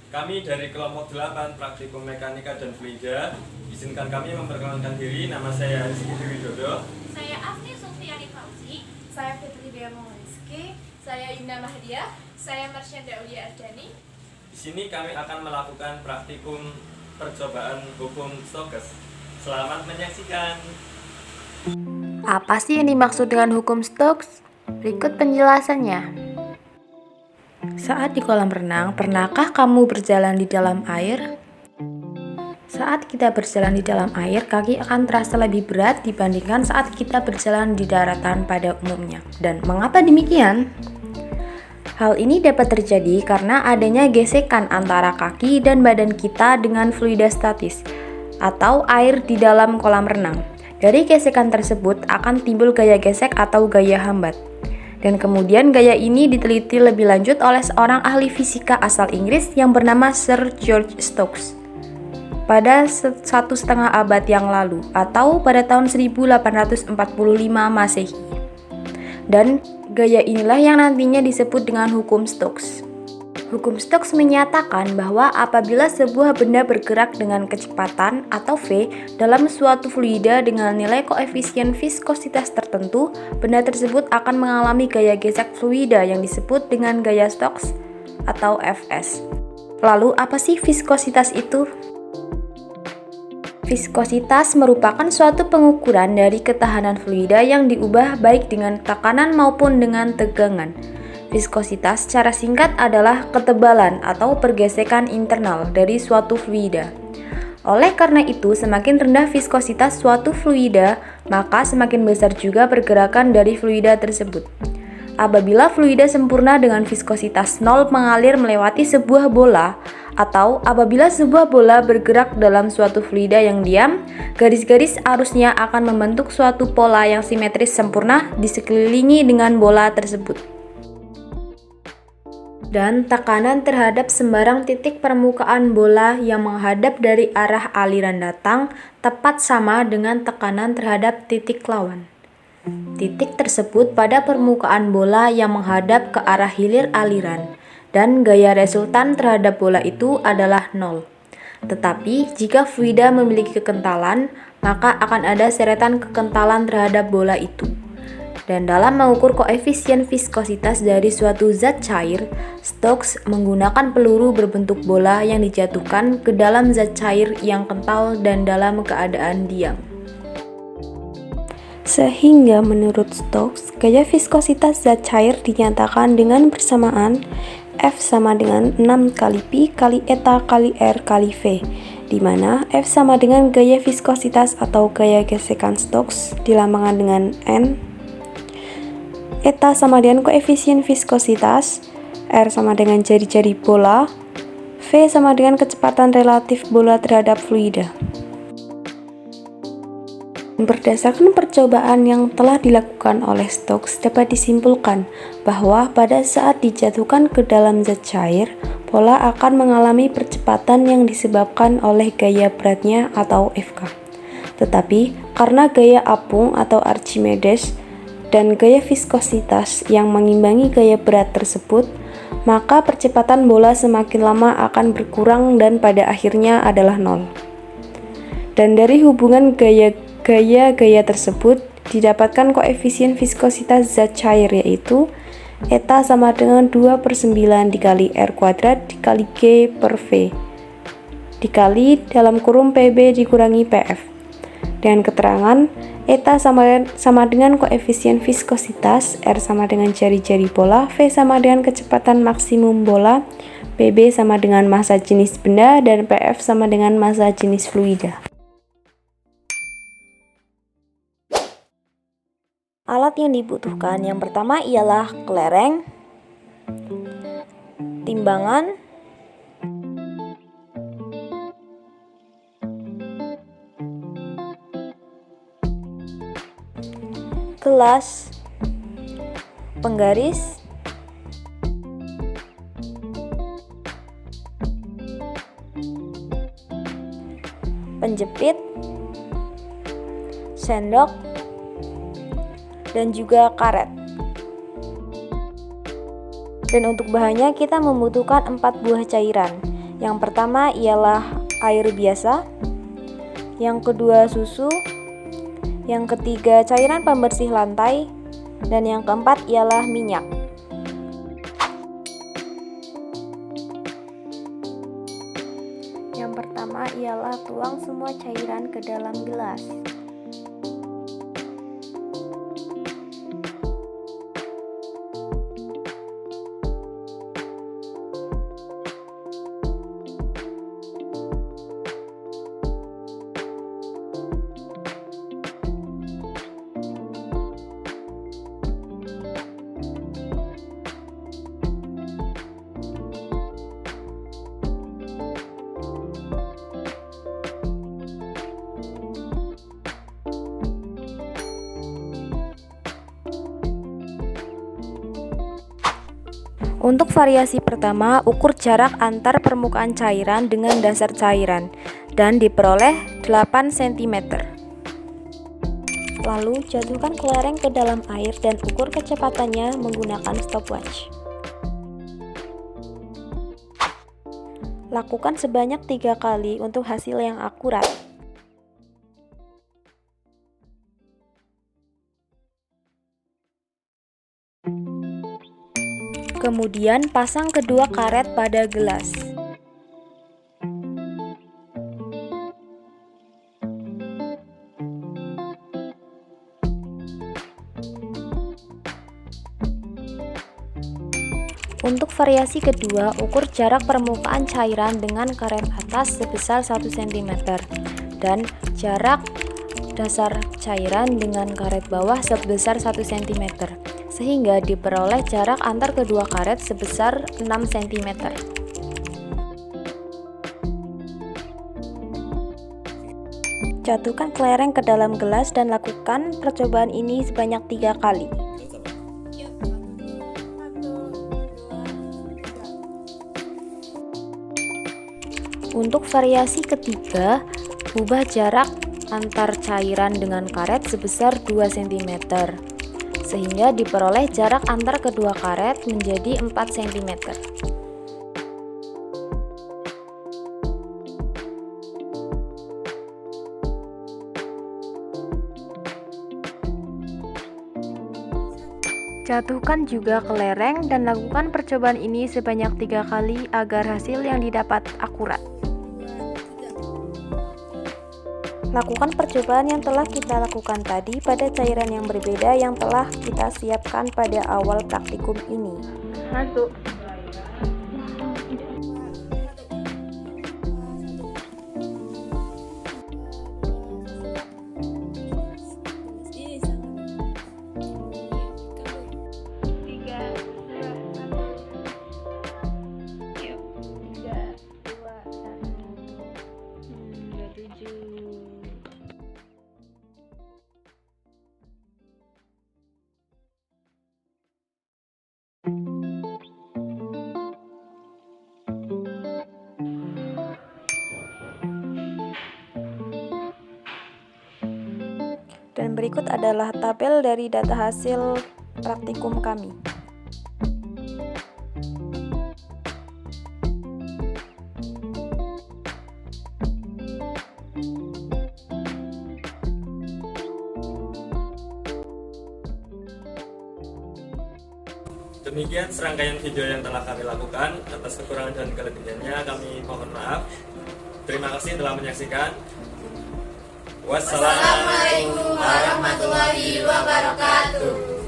Kami dari kelompok 8 Praktikum Mekanika dan Fluida. Izinkan kami memperkenalkan diri. Nama saya Rizky Widodo. Saya Afni Sufiani Fauzi. Saya Fitri Deamo Rizky. Saya Indah Mahdia. Saya Marsyanda Ulia Ardani. Di sini kami akan melakukan praktikum percobaan hukum Stokes. Selamat menyaksikan. Apa sih yang dimaksud dengan hukum Stokes? Berikut penjelasannya. Saat di kolam renang, pernahkah kamu berjalan di dalam air? Saat kita berjalan di dalam air, kaki akan terasa lebih berat dibandingkan saat kita berjalan di daratan pada umumnya. Dan mengapa demikian? Hal ini dapat terjadi karena adanya gesekan antara kaki dan badan kita dengan fluida statis atau air di dalam kolam renang. Dari gesekan tersebut akan timbul gaya gesek atau gaya hambat. Dan kemudian gaya ini diteliti lebih lanjut oleh seorang ahli fisika asal Inggris yang bernama Sir George Stokes pada 1,5 abad yang lalu atau pada tahun 1845 Masehi. Dan gaya inilah yang nantinya disebut dengan hukum Stokes. Hukum Stokes menyatakan bahwa apabila sebuah benda bergerak dengan kecepatan atau V dalam suatu fluida dengan nilai koefisien viskositas tertentu, benda tersebut akan mengalami gaya gesek fluida yang disebut dengan gaya Stokes atau Fs. Lalu apa sih viskositas itu? Viskositas merupakan suatu pengukuran dari ketahanan fluida yang diubah baik dengan tekanan maupun dengan tegangan. Viskositas secara singkat adalah ketebalan atau pergesekan internal dari suatu fluida. Oleh karena itu, semakin rendah viskositas suatu fluida, maka semakin besar juga pergerakan dari fluida tersebut. Apabila fluida sempurna dengan viskositas 0 mengalir melewati sebuah bola, atau apabila sebuah bola bergerak dalam suatu fluida yang diam, garis-garis arusnya akan membentuk suatu pola yang simetris sempurna di sekelilingi dengan bola tersebut. Dan tekanan terhadap sembarang titik permukaan bola yang menghadap dari arah aliran datang tepat sama dengan tekanan terhadap titik lawan. Titik tersebut pada permukaan bola yang menghadap ke arah hilir aliran, dan gaya resultan terhadap bola itu adalah 0. Tetapi jika fluida memiliki kekentalan, maka akan ada seretan kekentalan terhadap bola itu. Dan dalam mengukur koefisien viskositas dari suatu zat cair, Stokes menggunakan peluru berbentuk bola yang dijatuhkan ke dalam zat cair yang kental dan dalam keadaan diam. Sehingga menurut Stokes, gaya viskositas zat cair dinyatakan dengan persamaan F sama dengan 6 kali Pi kali eta kali R kali V, di mana F sama dengan gaya viskositas atau gaya gesekan Stokes dilambangkan dengan N, eta sama dengan koefisien viskositas, R sama dengan jari-jari bola, V sama dengan kecepatan relatif bola terhadap fluida. Berdasarkan percobaan yang telah dilakukan oleh Stokes, dapat disimpulkan bahwa pada saat dijatuhkan ke dalam zat cair, bola akan mengalami percepatan yang disebabkan oleh gaya beratnya atau Fk. Tetapi karena gaya apung atau Archimedes dan gaya viskositas yang mengimbangi gaya berat tersebut, maka percepatan bola semakin lama akan berkurang dan pada akhirnya adalah 0. Dan dari hubungan gaya-gaya tersebut didapatkan koefisien viskositas zat cair, yaitu eta sama dengan 2/9 dikali R kuadrat dikali G per V dikali dalam kurung PB dikurangi PF. Dengan keterangan eta sama dengan koefisien viskositas, R sama dengan jari-jari bola, V sama dengan kecepatan maksimum bola, PB sama dengan massa jenis benda, dan PF sama dengan massa jenis fluida. Alat yang dibutuhkan yang pertama ialah kelereng, timbangan, gelas, penggaris, penjepit, sendok, dan juga karet. Dan untuk bahannya kita membutuhkan 4 buah cairan, Yang pertama ialah air biasa, yang kedua susu, yang ketiga cairan pembersih lantai, dan yang keempat ialah minyak. Yang pertama ialah tuang semua cairan ke dalam gelas. Untuk variasi pertama, ukur jarak antar permukaan cairan dengan dasar cairan dan diperoleh 8 cm. Lalu, jatuhkan kelereng ke dalam air dan ukur kecepatannya menggunakan stopwatch. Lakukan sebanyak 3 kali untuk hasil yang akurat. Kemudian pasang kedua karet pada gelas. Untuk variasi kedua, ukur jarak permukaan cairan dengan karet atas sebesar 1 cm dan jarak dasar cairan dengan karet bawah sebesar 1 cm. Sehingga diperoleh jarak antar kedua karet sebesar 6 cm. Jatuhkan kelereng ke dalam gelas dan lakukan percobaan ini sebanyak 3 kali. Untuk variasi ketiga, ubah jarak antar cairan dengan karet sebesar 2 cm. Sehingga diperoleh jarak antar kedua karet menjadi 4 cm. Jatuhkan juga kelereng dan lakukan percobaan ini sebanyak 3 kali agar hasil yang didapat akurat. Lakukan percobaan yang telah kita lakukan tadi pada cairan yang berbeda yang telah kita siapkan pada awal praktikum ini. Masuk. Dan berikut adalah tabel dari data hasil praktikum kami. Demikian serangkaian video yang telah kami lakukan. Atas kekurangan dan kelebihannya kami mohon maaf. Terima kasih telah menyaksikan. Wassalamualaikum warahmatullahi wabarakatuh.